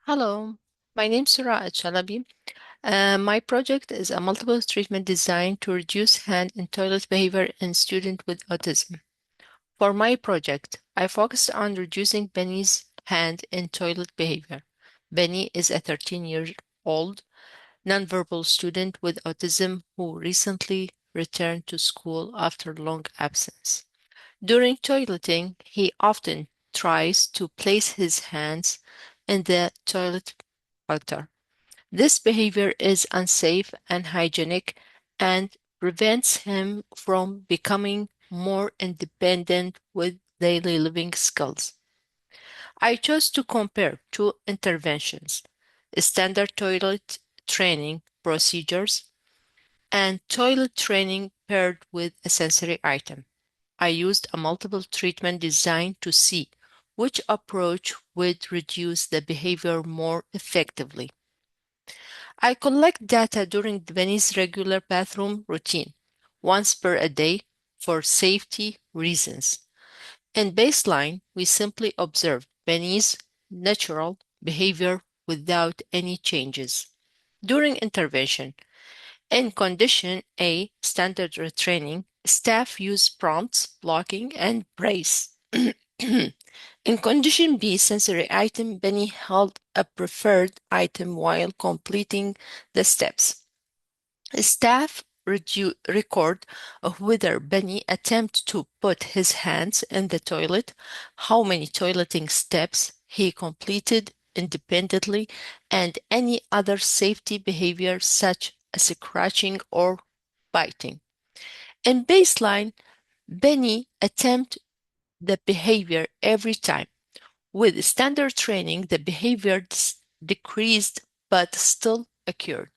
Hello, my name is Surah Chalabi. My project is a multiple treatment designed to reduce hand and toilet behavior in students with autism. For my project, I focused on reducing Benny's hand and toilet behavior. Benny is a 13-year-old nonverbal student with autism who recently returned to school after long absence. During toileting, he often tries to place his hands in the toilet water. This behavior is unsafe and hygienic and prevents him from becoming more independent with daily living skills. I chose to compare two interventions: standard toilet training procedures and toilet training paired with a sensory item. I used a multiple treatment design to see which approach would reduce the behavior more effectively. I collect data during Benny's regular bathroom routine, once per a day, for safety reasons. In baseline, we simply observed Benny's natural behavior without any changes. During intervention, in condition A, standard retraining, staff use prompts, blocking, and brace. In condition B, sensory item, Benny held a preferred item while completing the steps. Staff record of whether Benny attempted to put his hands in the toilet, how many toileting steps he completed independently, and any other safety behavior such as scratching or biting. In baseline, Benny attempted the behavior every time. With standard training, the behavior decreased but still occurred.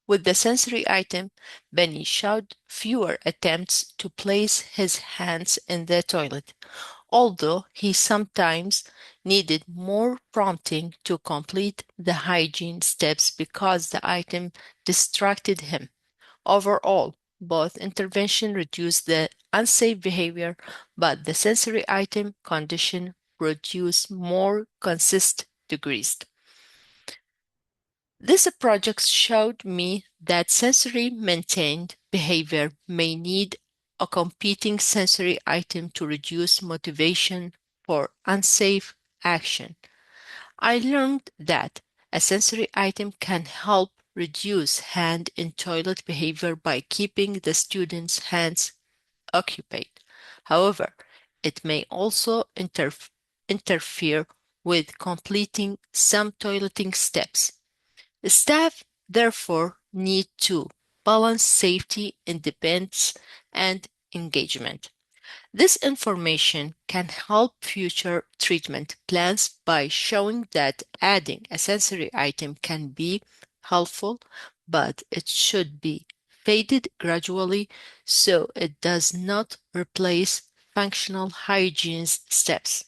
With the sensory item, Benny showed fewer attempts to place his hands in the toilet, although he sometimes needed more prompting to complete the hygiene steps because the item distracted him. Overall, both interventions reduced the unsafe behavior, but the sensory item condition produced more consistent degrees. This project showed me that sensory maintained behavior may need a competing sensory item to reduce motivation for unsafe action. I learned that a sensory item can help reduce hand in toilet behavior by keeping the student's hands occupied. However, it may also interfere with completing some toileting steps. Staff therefore need to balance safety, independence, and engagement. This information can help future treatment plans by showing that adding a sensory item can be helpful, but it should be faded gradually so it does not replace functional hygiene steps.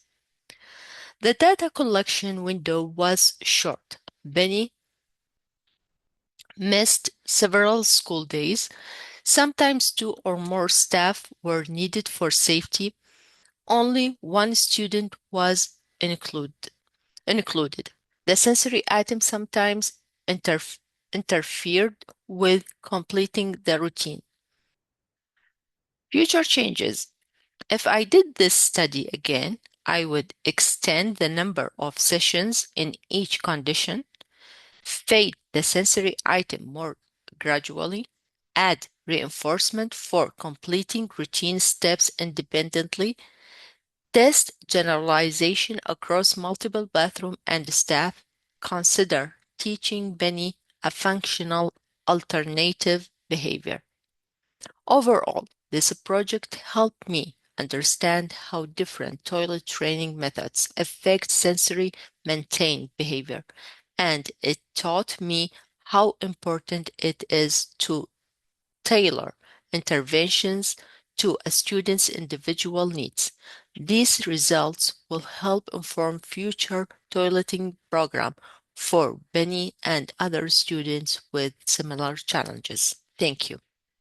The data collection window was short. Benny missed several school days. Sometimes two or more staff were needed for safety. Only one student was included. The sensory item sometimes interfered with completing the routine. Future changes. If I did this study again, I would extend the number of sessions in each condition, fade the sensory item more gradually, add reinforcement for completing routine steps independently, test generalization across multiple bathroom and staff, consider teaching Benny a functional alternative behavior. Overall, this project helped me understand how different toilet training methods affect sensory maintained behavior, and it taught me how important it is to tailor interventions to a student's individual needs. These results will help inform future toileting program for Benny and other students with similar challenges. Thank you.